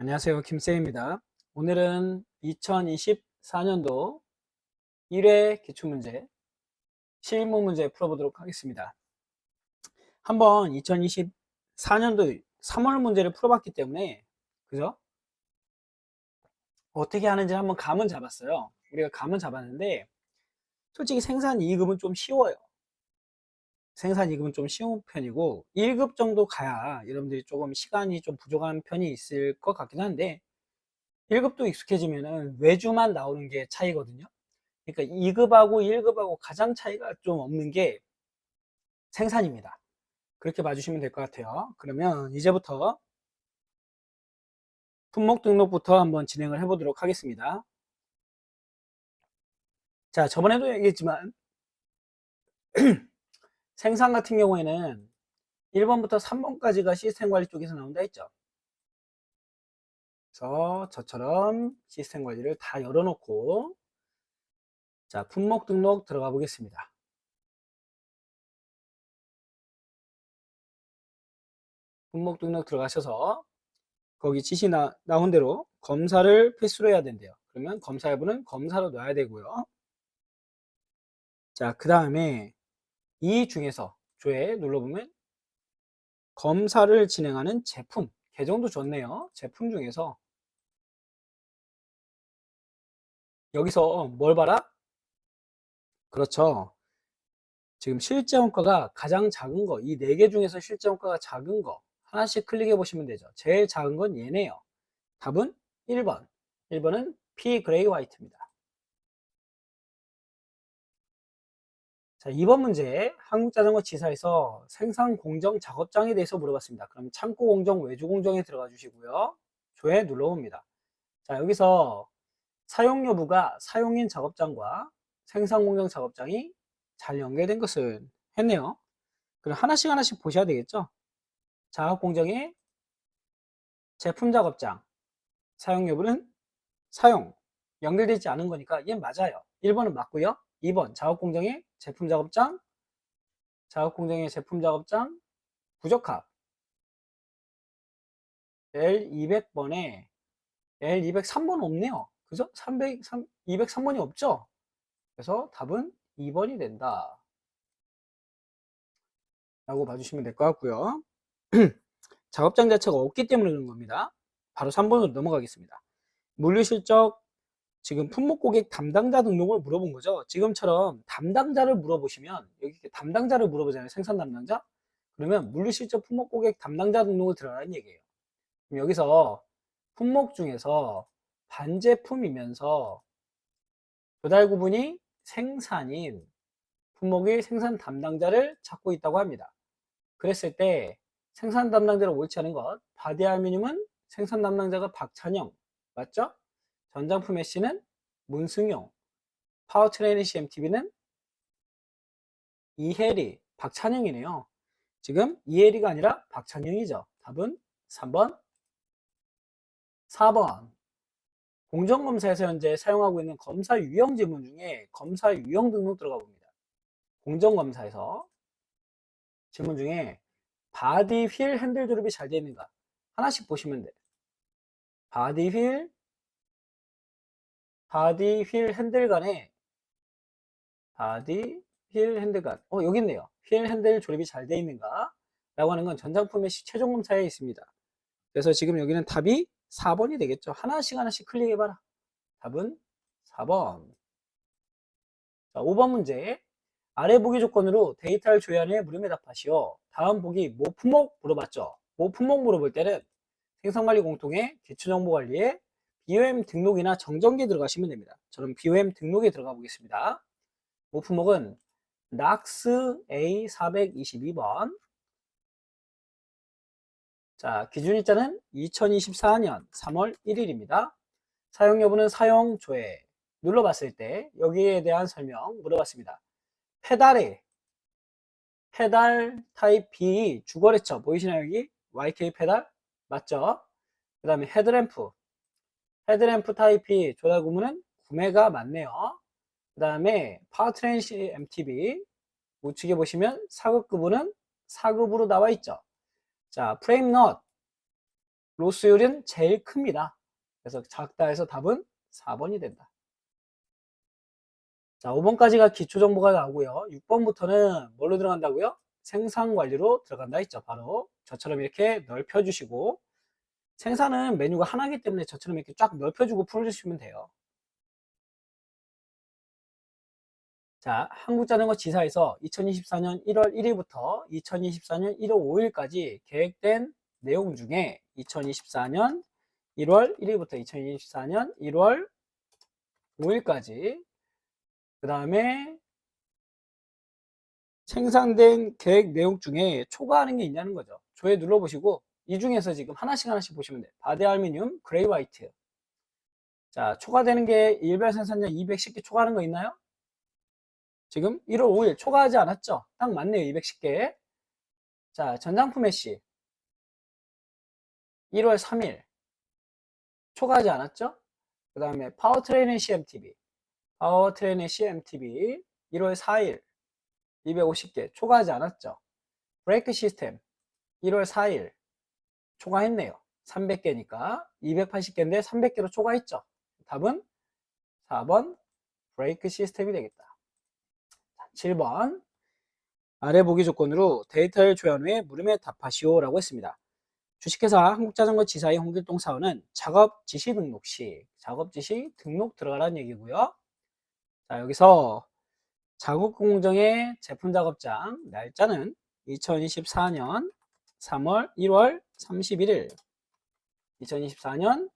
안녕하세요. 김쌤입니다. 오늘은 2024년도 1회 기출문제, 실무 문제 풀어보도록 하겠습니다. 한번 2024년도 3월 문제를 풀어봤기 때문에, 그죠? 어떻게 하는지 한번 감은 잡았어요. 우리가 감은 잡았는데, 솔직히 생산이익은 좀 쉬워요. 생산이익은 좀 쉬운 편이고, 1급 정도 가야 여러분들이 조금 시간이 좀 부족한 편이 있을 것 같긴 한데, 1급도 익숙해지면은 외주만 나오는 게 차이거든요. 그러니까 2급하고 1급하고 가장 차이가 좀 없는 게 생산입니다. 그렇게 봐주시면 될 것 같아요. 그러면 이제부터 품목 등록부터 한번 진행을 해보도록 하겠습니다. 자, 저번에도 얘기했지만 생산 같은 경우에는 1번부터 3번까지가 시스템 관리 쪽에서 나온다 했죠. 그래서 저처럼 시스템 관리를 다 열어놓고 자, 품목 등록 들어가 보겠습니다. 품목 등록 들어가셔서 거기 지시 나온 대로 검사를 필수로 해야 된대요. 그러면 검사 여부는 검사로 넣어야 되고요. 자, 그 다음에 이 중에서 조회 눌러보면 검사를 진행하는 제품, 계정도 좋네요. 제품 중에서 여기서 뭘 봐라? 그렇죠. 지금 실제 원가가 가장 작은 거, 이 네 개 중에서 실제 원가가 작은 거 하나씩 클릭해 보시면 되죠. 제일 작은 건 얘네요. 답은 1번. 1번은 P 그레이 화이트입니다. 자, 2번 문제 한국자전거 지사에서 생산 공정 작업장에 대해서 물어봤습니다. 그럼 창고 공정, 외주 공정에 들어가 주시고요. 조회 눌러봅니다. 자, 여기서 사용 여부가 사용인 작업장과 생산 공정 작업장이 잘 연결된 것을 했네요. 그럼 하나씩 하나씩 보셔야 되겠죠? 작업 공정의 제품 작업장, 사용 여부는 사용, 연결되지 않은 거니까 얘 맞아요. 1번은 맞고요. 2번 작업 공정의 제품 작업장, 작업 공정의 제품 작업장 부적합. L200번에 L203번 없네요. 그죠? 203번이 없죠? 그래서 답은 2번이 된다. 라고 봐주시면 될 것 같고요. 작업장 자체가 없기 때문에 그런 겁니다. 바로 3번으로 넘어가겠습니다. 물류실적 지금 품목고객 담당자 등록을 물어본 거죠. 지금처럼 담당자를 물어보시면 여기 담당자를 물어보잖아요. 생산 담당자. 그러면 물류실적 품목고객 담당자 등록을 들어라는 얘기예요. 그럼 여기서 품목 중에서 반제품이면서 조달 구분이 생산인 품목의 생산 담당자를 찾고 있다고 합니다. 그랬을 때 생산 담당자를 옳지 않은 것 바디 알루미늄은 생산 담당자가 박찬영 맞죠? 전장품 애쉬는 문승용, 파워트레인 CMTB는 이혜리, 박찬영이네요. 지금 이혜리가 아니라 박찬영이죠. 답은 3번, 4번. 공정검사에서 현재 사용하고 있는 검사 유형 지문 중에 검사 유형 등록 들어가 봅니다. 공정검사에서 질문 중에 바디 휠 핸들 조립이 잘 되어 있는가 하나씩 보시면 돼요. 바디 휠 핸들 간에 바디 휠 핸들 간 여기 있네요. 휠 핸들 조립이 잘 되어 있는가 라고 하는 건 전장품의 최종 검사에 있습니다. 그래서 지금 여기는 답이 4번이 되겠죠. 하나씩 하나씩 클릭해 봐라. 답은 4번. 자, 5번 문제. 아래 보기 조건으로 데이터를 조회하는 물음에 답하시오. 다음 보기 모 품목 물어봤죠. 모 품목 물어볼 때는 생산관리 공통의 기초정보관리에 BOM 등록이나 정전기에 들어가시면 됩니다. 저는 BOM 등록에 들어가 보겠습니다. 모 품목은 NAX A422번. 자, 기준일자는 2024년 3월 1일입니다. 사용 여부는 사용 조회. 눌러봤을 때 여기에 대한 설명 물어봤습니다. 페달 타입 B 주거래처 보이시나요? 여기 YK 페달 맞죠? 그 다음에 헤드램프 타입 B 조달 구문은 구매가 맞네요. 그 다음에 파워트레인 MTB 우측에 보시면 사급 구분은 사급으로 나와 있죠. 자, 프레임 넛 로스율은 제일 큽니다. 그래서 작다 해서 답은 4번이 된다. 자, 5번까지가 기초정보가 나오고요. 6번부터는 뭘로 들어간다고요? 생산관리로 들어간다 했죠. 바로 저처럼 이렇게 넓혀주시고, 생산은 메뉴가 하나이기 때문에 저처럼 이렇게 쫙 넓혀주고 풀어주시면 돼요. 자, 한국자전거 지사에서 2024년 1월 1일부터 2024년 1월 5일까지 계획된 내용 중에 2024년 1월 1일부터 2024년 1월 5일까지, 그 다음에 생산된 계획 내용 중에 초과하는 게 있냐는 거죠. 조회 눌러보시고 이 중에서 지금 하나씩 보시면 돼요. 바디 알루미늄, 그레이 화이트. 자, 초과되는 게 일별 생산량 210개 초과하는 거 있나요? 지금 1월 5일 초과하지 않았죠? 딱 맞네요. 210개. 자, 전장품 애쉬 1월 3일 초과하지 않았죠? 그 다음에 파워트레인의 CMTB 1월 4일 250개 초과하지 않았죠? 브레이크 시스템 1월 4일 초과했네요. 300개니까 280개인데 300개로 초과했죠. 답은 4번 브레이크 시스템이 되겠다. 7번 아래 보기 조건으로 데이터를 조회한 후에 물음에 답하시오 라고 했습니다. 주식회사 한국자전거 지사의 홍길동 사원은 작업 지시 등록 시 작업 지시 등록 들어가라는 얘기고요. 자, 여기서 자국 공정의 제품 작업장 날짜는 2024년 3월 1월 31일 2024년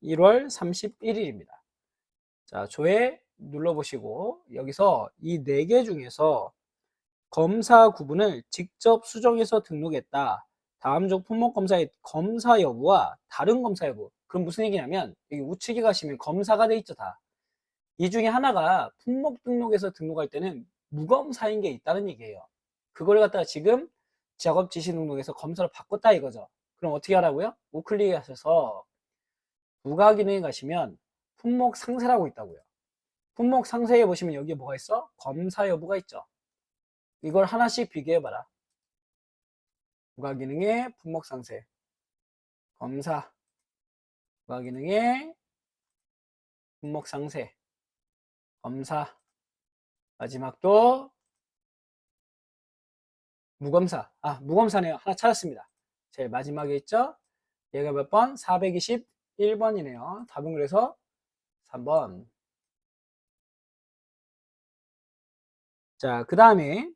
1월 31일입니다. 자, 조회 눌러보시고 여기서 이 4개 중에서 검사 구분을 직접 수정해서 등록했다. 다음 중 품목 검사의 검사 여부와 다른 검사 여부. 그럼 무슨 얘기냐면 여기 우측에 가시면 검사가 돼 있죠, 다. 이 중에 하나가 품목 등록에서 등록할 때는 무검사인 게 있다는 얘기예요. 그걸 갖다가 지금 작업 지시 등록에서 검사로 바꿨다 이거죠. 그럼 어떻게 하라고요? 우클릭 하셔서 부가 기능에 가시면 품목 상세라고 있다고요. 품목 상세에 보시면 여기에 뭐가 있어? 검사 여부가 있죠. 이걸 하나씩 비교해봐라. 부가 기능의 품목 상세, 검사, 부가 기능의 품목 상세, 검사, 마지막도 무검사. 아, 무검사네요. 하나 찾았습니다. 제일 마지막에 있죠? 얘가 몇 번? 421번이네요. 답은 그래서 3번. 자, 그 다음에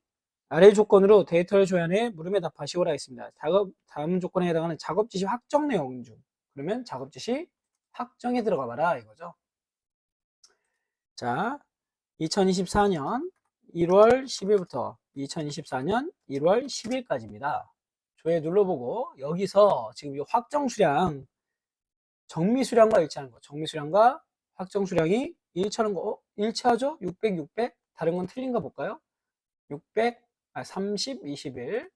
아래 조건으로 데이터를 조회해 물음에 답하시오라 했습니다. 다음 조건에 해당하는 작업 지시 확정 내용 중. 그러면 작업 지시 확정에 들어가 봐라 이거죠. 자, 2024년 1월 10일부터 2024년 1월 10일까지입니다. 조회 눌러보고 여기서 지금 이 확정 수량 정미 수량과 일치하는 거. 정미 수량과 확정 수량이 일치하는 거. 일치하죠? 600, 600. 다른 건 틀린가 볼까요? 600, 30, 21,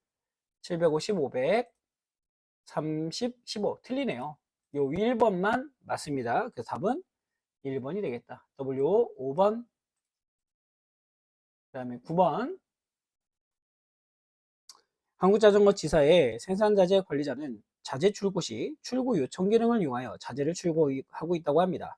750, 500, 30, 15. 틀리네요. 요 1번만 맞습니다. 그래서 답은 1번이 되겠다. W 5번. 그 다음에 9번. 한국자전거 지사의 생산자재 관리자는 자재 출고 시 출고 요청 기능을 이용하여 자재를 출고하고 있다고 합니다.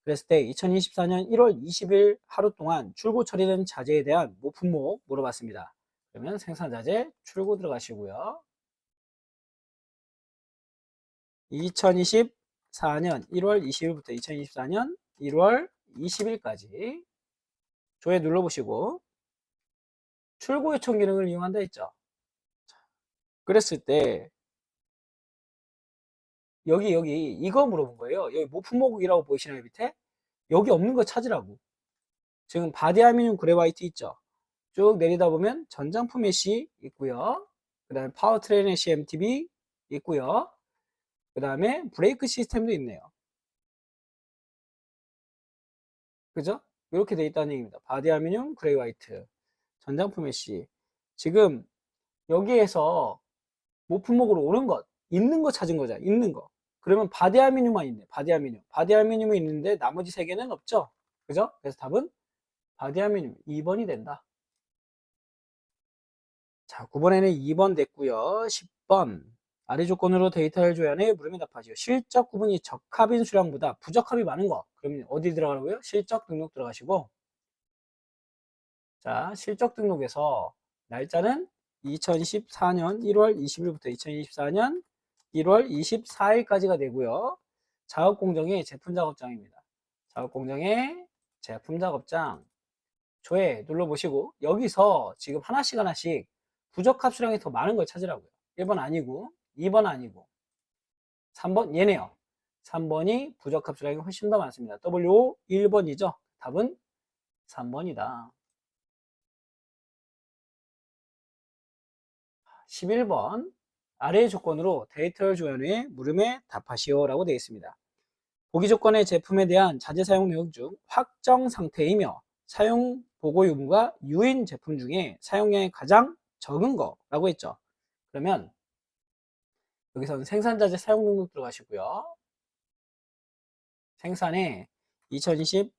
그랬을 때 2024년 1월 20일 하루 동안 출고 처리된 자재에 대한 모품목 물어봤습니다. 그러면 생산자재 출고 들어가시고요. 2024년 1월 20일부터 2024년 1월 20일까지 조회 눌러보시고 출고 요청 기능을 이용한다 했죠. 그랬을 때 여기 이거 물어본 거예요. 여기 모품목이라고 보이시나요, 밑에? 여기 없는 거 찾으라고. 지금 바디 알루미늄 그레바이트 있죠. 쭉 내리다 보면 전장품 애쉬 있고요. 그 다음에 파워트레인 애쉬 MTB 있고요. 그 다음에 브레이크 시스템도 있네요. 그죠? 이렇게 돼 있다는 얘기입니다. 바디 알루미늄 그레이 화이트 전장품 애쉬. 지금 여기에서 모품목으로 오는 것 있는 거 찾은 거죠. 있는 거. 그러면 바디 알루미늄만 있네. 바디 알루미늄. 바디 알루미늄이 있는데 나머지 세 개는 없죠. 그죠? 그래서 답은 바디 알루미늄 2번이 된다. 자, 9번에는 2번 됐고요. 10번 아래 조건으로 데이터를 조회하는 물음에 답하시오. 실적 구분이 적합인 수량보다 부적합이 많은 거. 그러면 어디 들어가라고요? 실적 등록 들어가시고, 자, 실적 등록에서 날짜는 2014년 1월 20일부터 2024년 1월 24일까지가 되고요. 작업공정의 제품작업장입니다. 작업공정의 제품작업장 조회 눌러보시고 여기서 지금 하나씩 부적합 수량이 더 많은 걸 찾으라고요. 1번 아니고 2번 아니고 3번 얘네요. 3번이 부적합 수량이 훨씬 더 많습니다. W 1번이죠. 답은 3번이다. 11번 아래의 조건으로 데이터를 조회한 후에 물음에 답하시오 라고 되어 있습니다. 보기 조건의 제품에 대한 자재 사용 내역 중 확정 상태이며 사용 보고 유무가 유인 제품 중에 사용량이 가장 적은 거라고 했죠. 그러면 여기서는 생산자재 사용 등록 들어가시고요. 생산에 2024년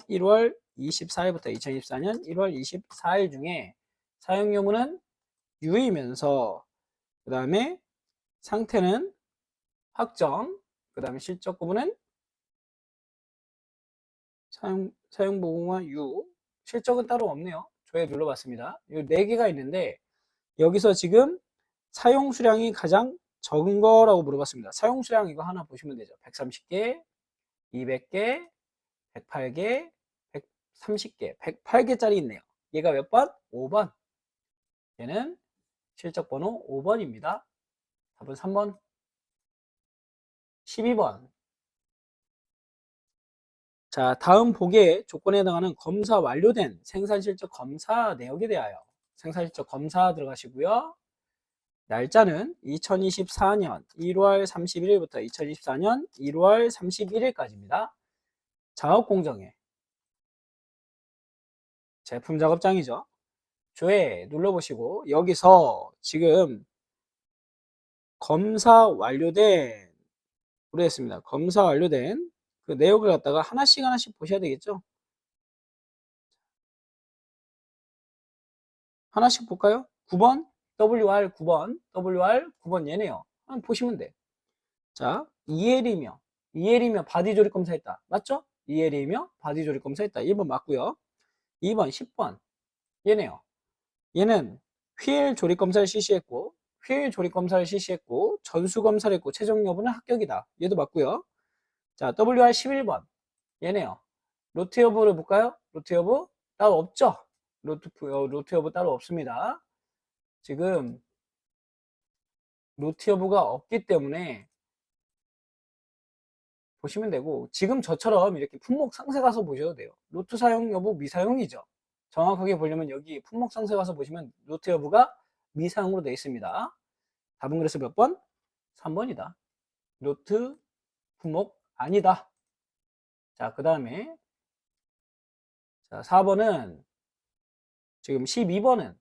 1월 24일부터 2024년 1월 24일 중에 사용 유무는 유이면서 그 다음에 상태는 확정, 그 다음에 실적 구분은 사용 보고와 유, 실적은 따로 없네요. 조회 눌러봤습니다. 이 4개가 있는데 여기서 지금 사용 수량이 가장 적은 거라고 물어봤습니다. 사용 수량 이거 하나 보시면 되죠. 130개, 200개, 108개, 130개, 108개짜리 있네요. 얘가 몇 번? 5번. 얘는 실적 번호 5번입니다. 답은 3번. 12번. 자, 다음 보기의 조건에 해당하는 검사 완료된 생산실적 검사 내역에 대하여 생산실적 검사 들어가시고요. 날짜는 2024년 1월 31일부터 2024년 1월 31일까지입니다. 작업공정에 제품 작업장이죠. 조회 눌러보시고 여기서 지금 검사 완료된 모르겠습니다. 검사 완료된 그 내역을 갖다가 하나씩 보셔야 되겠죠. 하나씩 볼까요? 9번 WR 9번 WR 9번 얘네요. 한번 보시면 돼. 자, EL이며 바디 조립 검사했다. 맞죠? EL이며 바디 조립 검사했다. 1번 맞고요. 2번 10번 얘네요. 얘는 휠 조립 검사를 실시했고 휠 조립 검사를 실시했고 전수 검사를 했고 최종 여부는 합격이다. 얘도 맞고요. 자, WR 11번 얘네요. 로트 여부를 볼까요? 로트 여부 따로 없죠? 로트 여부 따로 없습니다. 지금 로트 여부가 없기 때문에 보시면 되고 지금 저처럼 이렇게 품목 상세 가서 보셔도 돼요. 로트 사용 여부 미사용이죠. 정확하게 보려면 여기 품목 상세 가서 보시면 로트 여부가 미사용으로 되어 있습니다. 답은 그래서 몇 번? 3번이다. 로트 품목 아니다. 자, 그 다음에 자, 4번은 지금 12번은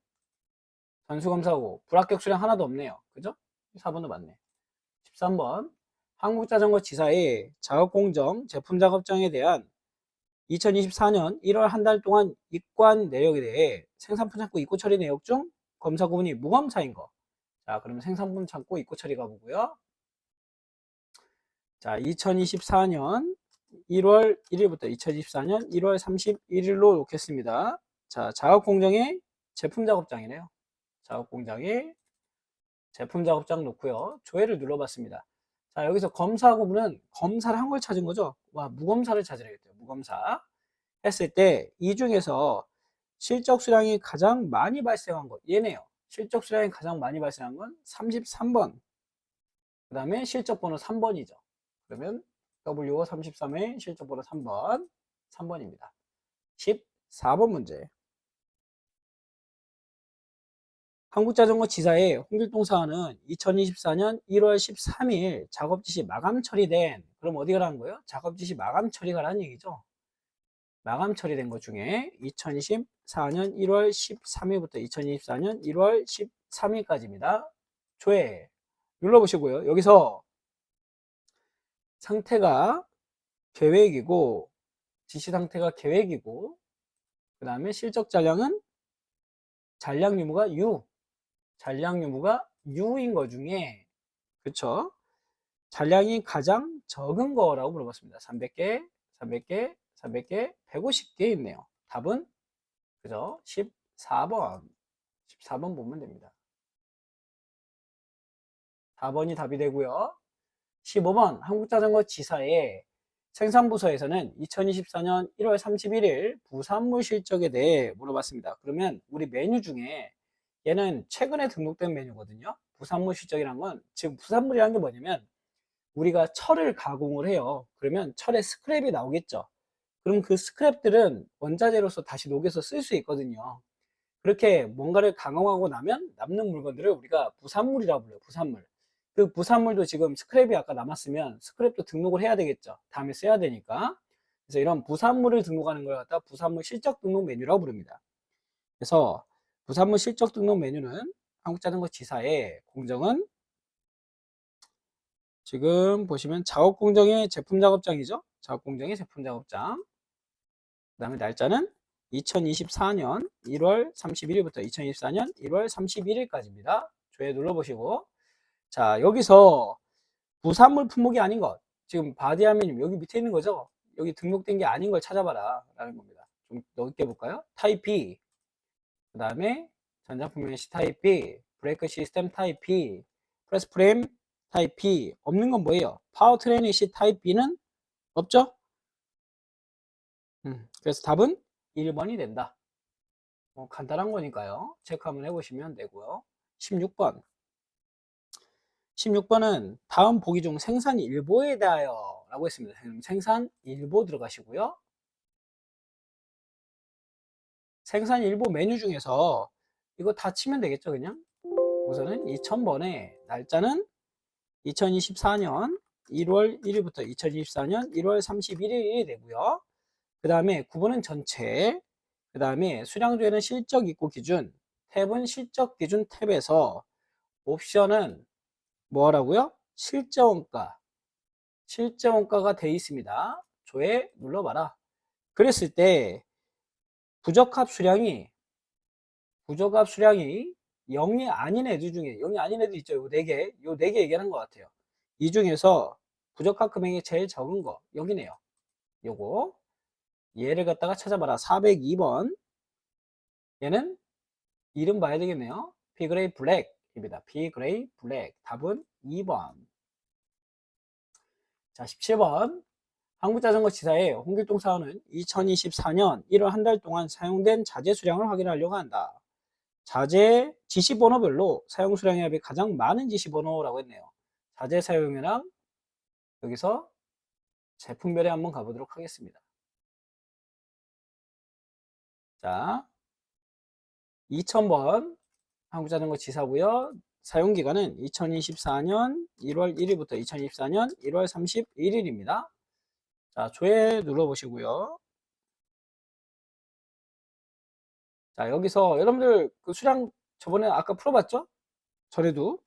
전수검사고 불합격 수량 하나도 없네요. 그죠? 4번도 맞네. 13번 한국자전거지사의 작업공정 제품작업장에 대한 2024년 1월 한 달 동안 입관 내역에 대해 생산품 창고 입고 처리 내역 중 검사 구분이 무검사인 거. 자, 그러면 생산품 창고 입고 처리 가보고요. 자, 2024년 1월 1일부터 2024년 1월 31일로 놓겠습니다. 자, 작업공정의 제품작업장이네요. 작업공장에 제품작업장 놓고요. 조회를 눌러봤습니다. 자, 여기서 검사 구분은 검사를 한 걸 찾은 거죠. 와, 무검사를 찾으라겠대요. 무검사 했을 때 이 중에서 실적 수량이 가장 많이 발생한 것 얘네요. 실적 수량이 가장 많이 발생한 건 33번. 그 다음에 실적 번호 3번이죠. 그러면 W 33의 실적 번호 3번입니다. 14번 문제. 한국자전거지사의 홍길동 사안은 2024년 1월 13일 작업지시 마감 처리된, 그럼 어디 가라는 거예요? 작업지시 마감 처리 가라는 얘기죠. 마감 처리된 것 중에 2024년 1월 13일부터 2024년 1월 13일까지입니다. 조회 눌러보시고요. 여기서 상태가 계획이고 지시 상태가 계획이고 그 다음에 실적 잔량은 잔량 유무가 잔량 유무가 U인 거 중에, 그쵸? 잔량이 가장 적은 거라고 물어봤습니다. 300개, 300개, 300개, 150개 있네요. 답은, 그죠? 14번. 14번 보면 됩니다. 4번이 답이 되고요. 15번 한국자전거 지사의 생산부서에서는 2024년 1월 31일 부산물 실적에 대해 물어봤습니다. 그러면 우리 메뉴 중에 얘는 최근에 등록된 메뉴거든요. 부산물 실적이란 건 지금 부산물이라는 게 뭐냐면 우리가 철을 가공을 해요. 그러면 철에 스크랩이 나오겠죠. 그럼 그 스크랩들은 원자재로서 다시 녹여서 쓸 수 있거든요. 그렇게 뭔가를 가공하고 나면 남는 물건들을 우리가 부산물이라고 불러요. 부산물. 그 부산물도 지금 스크랩이 아까 남았으면 스크랩도 등록을 해야 되겠죠. 다음에 써야 되니까. 그래서 이런 부산물을 등록하는 걸 갖다 부산물 실적 등록 메뉴라고 부릅니다. 그래서 부산물 실적 등록 메뉴는 한국자전거 지사의 공정은 지금 보시면 작업 공정의 제품 작업장이죠. 작업 공정의 제품 작업장. 그 다음에 날짜는 2024년 1월 31일부터 2024년 1월 31일까지입니다. 조회 눌러보시고, 자, 여기서 부산물 품목이 아닌 것, 지금 바디아미늄 여기 밑에 있는 거죠. 여기 등록된 게 아닌 걸 찾아봐라 라는 겁니다. 좀 넓게 볼까요? 타입 B, 그 다음에 전자품 메시 타입 B, 브레이크 시스템 타입 B, 프레스 프레임 타입 B. 없는 건 뭐예요? 파워 트레이니시 타입 B는 없죠? 그래서 답은 1번이 된다. 간단한 거니까요. 체크 한번 해보시면 되고요. 16번. 16번은 다음 보기 중 생산 일보에 대하여 라고 했습니다. 생산 일보 들어가시고요. 생산 일보 메뉴 중에서 이거 다 치면 되겠죠, 그냥? 우선은 2000번에 날짜는 2024년 1월 1일부터 2024년 1월 31일이 되고요. 그 다음에 9번은 전체, 그 다음에 수량조에는 실적 입고 기준, 탭은 실적 기준 탭에서 옵션은 뭐라고요? 실제원가. 실제원가가 돼 있습니다. 조회 눌러봐라. 그랬을 때 부적합 수량이 0이 아닌 애들 중에 0이 아닌 애들 있죠. 요 4개. 요 4개 얘기하는 것 같아요. 이 중에서 부적합 금액이 제일 적은 거 여기네요. 요거 얘를 갖다가 찾아봐라. 402번. 얘는 이름 봐야 되겠네요. 피그레이 블랙입니다. 피그레이 블랙. 답은 2번. 자, 17번. 한국자전거 지사의 홍길동 사원은 2024년 1월 한 달 동안 사용된 자재 수량을 확인하려고 한다. 자재 지시번호별로 사용 수량의 합이 가장 많은 지시번호라고 했네요. 자재 사용량 여기서 제품별에 한번 가보도록 하겠습니다. 자, 2000번 한국자전거 지사고요. 사용기간은 2024년 1월 1일부터 2024년 1월 31일입니다. 자, 조회 눌러보시고요. 자, 여기서 여러분들 그 수량 저번에 아까 풀어봤죠? 전에도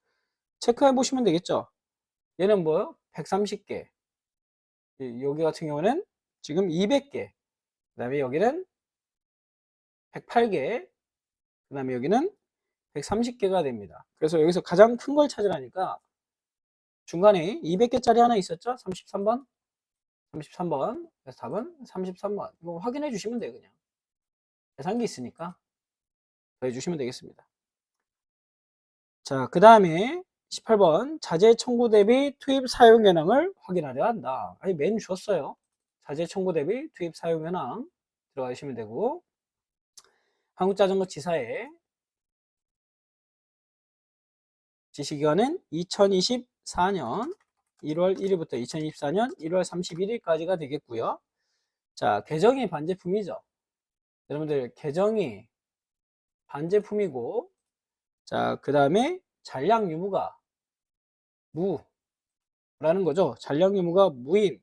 체크해 보시면 되겠죠? 얘는 뭐요? 130개. 여기 같은 경우는 지금 200개. 그 다음에 여기는 108개. 그 다음에 여기는 130개가 됩니다. 그래서 여기서 가장 큰 걸 찾으라니까 중간에 200개짜리 하나 있었죠? 33번. 33번. 그래서 답은 33번. 이거 확인해 주시면 돼요, 그냥. 계산기 있으니까 더해 주시면 되겠습니다. 자, 그 다음에 18번. 자재 청구 대비 투입 사용 현황을 확인하려 한다. 아니, 메뉴 줬어요. 자재 청구 대비 투입 사용 현황 들어가시면 되고, 한국자전거 지사의 지시기간은 2024년 1월 1일부터 2024년 1월 31일까지가 되겠고요. 자, 계정이 반제품이죠. 여러분들 계정이 반제품이고, 자, 그 다음에 잔량 유무가 무라는 거죠. 잔량 유무가 무인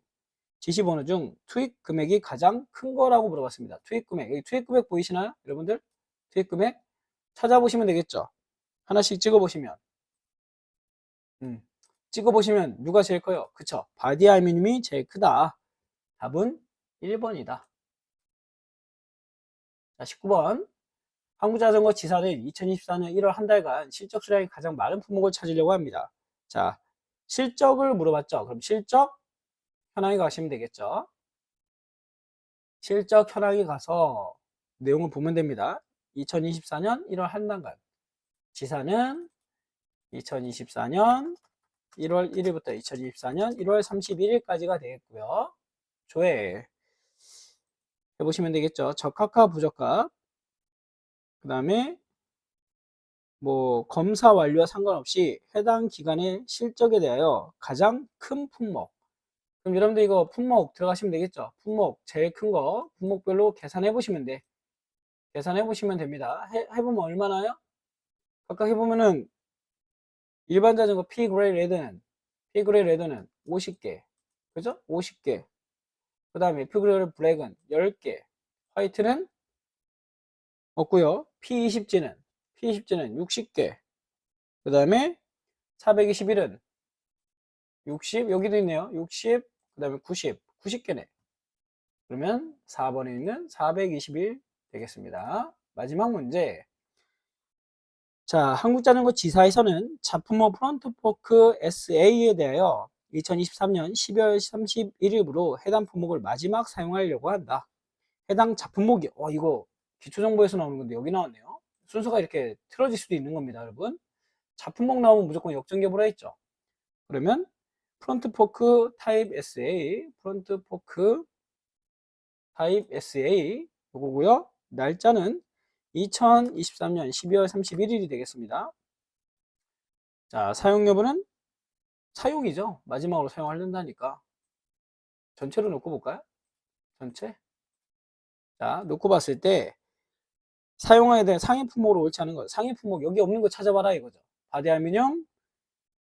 지시번호 중 투입 금액이 가장 큰 거라고 물어봤습니다. 투입 금액. 여기 투입 금액 보이시나요? 여러분들? 투입 금액 찾아보시면 되겠죠. 하나씩 찍어보시면. 찍어보시면 누가 제일 커요? 그쵸? 바디알미늄이 제일 크다. 답은 1번이다. 자, 19번. 한국자전거 지사는 2024년 1월 한 달간 실적 수량이 가장 많은 품목을 찾으려고 합니다. 자, 실적을 물어봤죠. 그럼 실적 현황에 가시면 되겠죠. 실적 현황에 가서 내용을 보면 됩니다. 2024년 1월 한 달간 지사는 2024년 1월 1일부터 2024년 1월 31일까지가 되겠고요. 조회 해보시면 되겠죠. 적합과 부적합, 그 다음에 뭐 검사 완료와 상관없이 해당 기간의 실적에 대하여 가장 큰 품목. 그럼 여러분들 이거 품목 들어가시면 되겠죠. 품목 제일 큰 거 품목별로 계산해 보시면 돼. 계산해 보시면 됩니다. 해보면 얼마나요? 각각 해보면은 일반 자전거 P그레이 레드는 50개, 그죠? 50개. 그 다음에 F그레이 블랙은 10개, 화이트는 없고요. P20G는 60개. 그 다음에 421은 60, 여기도 있네요. 60, 그 다음에 90개네. 그러면 4번에 있는 421 되겠습니다. 마지막 문제. 자, 한국자전거 지사에서는 자품모 프론트 포크 SA에 대하여 2023년 12월 31일부로 해당 품목을 마지막 사용하려고 한다. 해당 자품목이, 이거 기초정보에서 나오는 건데 여기 나왔네요. 순서가 이렇게 틀어질 수도 있는 겁니다, 여러분. 자품목 나오면 무조건 역전개보라 했죠. 그러면 프론트 포크 타입 SA, 프론트 포크 타입 SA 요거고요. 날짜는 2023년 12월 31일이 되겠습니다. 자, 사용 여부는 사용이죠. 마지막으로 사용하려니까. 전체로 놓고 볼까요? 전체. 자, 놓고 봤을 때 사용하게 된 상위 품목으로 옳지 않은 것. 상위 품목 여기 없는 거 찾아봐라 이거죠. 바디 알루미늄,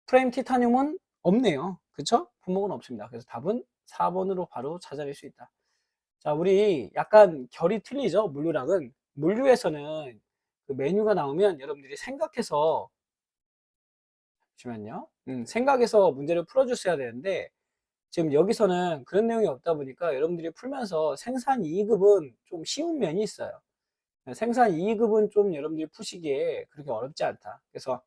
프레임 티타늄은 없네요. 그쵸? 품목은 없습니다. 그래서 답은 4번으로 바로 찾아낼 수 있다. 자, 우리 약간 결이 틀리죠? 물류랑은. 물류에서는 그 메뉴가 나오면 여러분들이 생각해서, 잠시만요. 생각해서 문제를 풀어줬어야 되는데, 지금 여기서는 그런 내용이 없다 보니까 여러분들이 풀면서 생산 2급은 좀 쉬운 면이 있어요. 생산 2급은 좀 여러분들이 푸시기에 그렇게 어렵지 않다. 그래서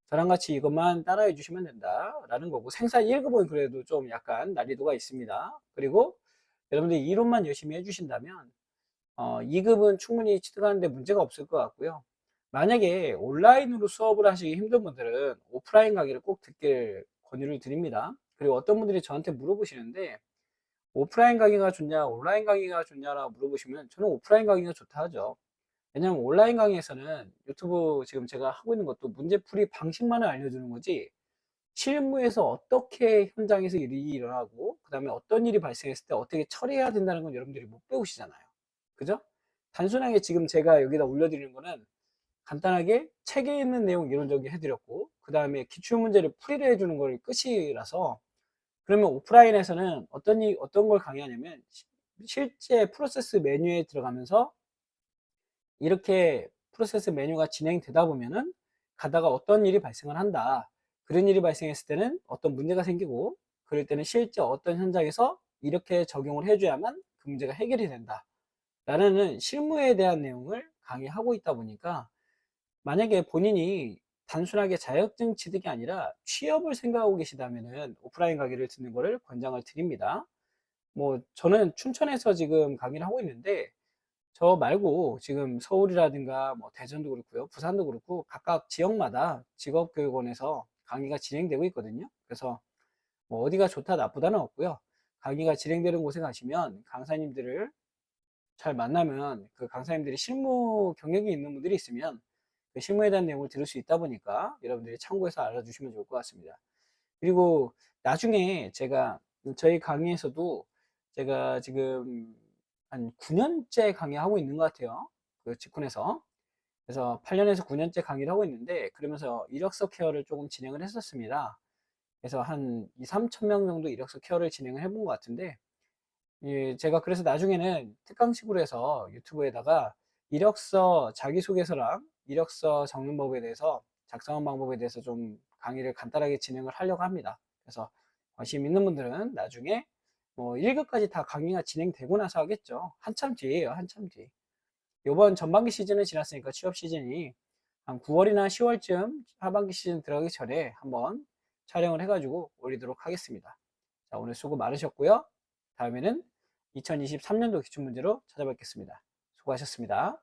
저랑 같이 이것만 따라해 주시면 된다라는 거고, 생산 1급은 그래도 좀 약간 난이도가 있습니다. 그리고 여러분들이 이론만 열심히 해주신다면 2급은 충분히 취득하는데 문제가 없을 것 같고요. 만약에 온라인으로 수업을 하시기 힘든 분들은 오프라인 강의를 꼭 듣길 권유를 드립니다. 그리고 어떤 분들이 저한테 물어보시는데 오프라인 강의가 좋냐 온라인 강의가 좋냐라고 물어보시면 저는 오프라인 강의가 좋다 하죠. 왜냐면 온라인 강의에서는 유튜브 지금 제가 하고 있는 것도 문제풀이 방식만을 알려주는 거지 실무에서 어떻게 현장에서 일이 일어나고 그 다음에 어떤 일이 발생했을 때 어떻게 처리해야 된다는 건 여러분들이 못 배우시잖아요. 그죠? 단순하게 지금 제가 여기다 올려드리는 거는 간단하게 책에 있는 내용 이론적으로 해드렸고 그 다음에 기출문제를 풀이를 해주는 걸 끝이라서 그러면 오프라인에서는 어떤 걸 강의하냐면 실제 프로세스 메뉴에 들어가면서 이렇게 프로세스 메뉴가 진행되다 보면은 가다가 어떤 일이 발생을 한다. 그런 일이 발생했을 때는 어떤 문제가 생기고 그럴 때는 실제 어떤 현장에서 이렇게 적용을 해줘야만 그 문제가 해결이 된다. 라는 실무에 대한 내용을 강의하고 있다 보니까 만약에 본인이 단순하게 자격증 취득이 아니라 취업을 생각하고 계시다면은 오프라인 강의를 듣는 것을 권장을 드립니다. 뭐 저는 춘천에서 지금 강의를 하고 있는데 저 말고 지금 서울이라든가 뭐 대전도 그렇고요. 부산도 그렇고 각각 지역마다 직업교육원에서 강의가 진행되고 있거든요. 그래서 뭐 어디가 좋다 나쁘다는 없고요. 강의가 진행되는 곳에 가시면 강사님들을 잘 만나면 그 강사님들이 실무 경력이 있는 분들이 있으면 그 실무에 대한 내용을 들을 수 있다 보니까 여러분들이 참고해서 알아주시면 좋을 것 같습니다. 그리고 나중에 제가 저희 강의에서도 제가 지금 한 9년째 강의하고 있는 것 같아요. 그 직군에서. 그래서 8년에서 9년째 강의를 하고 있는데 그러면서 이력서 케어를 조금 진행을 했었습니다. 그래서 한 2, 3천 명 정도 이력서 케어를 진행을 해본 것 같은데 예, 제가 그래서 나중에는 특강식으로 해서 유튜브에다가 이력서 자기소개서랑 이력서 적는 법에 대해서 작성하는 방법에 대해서 좀 강의를 간단하게 진행을 하려고 합니다. 그래서 관심 있는 분들은 나중에 뭐 1급까지 다 강의가 진행되고 나서 하겠죠. 한참 뒤에요, 한참 뒤. 요번 전반기 시즌은 지났으니까 취업 시즌이 한 9월이나 10월쯤 하반기 시즌 들어가기 전에 한번 촬영을 해가지고 올리도록 하겠습니다. 자, 오늘 수고 많으셨고요. 다음에는 2023년도 기출문제로 찾아뵙겠습니다. 수고하셨습니다.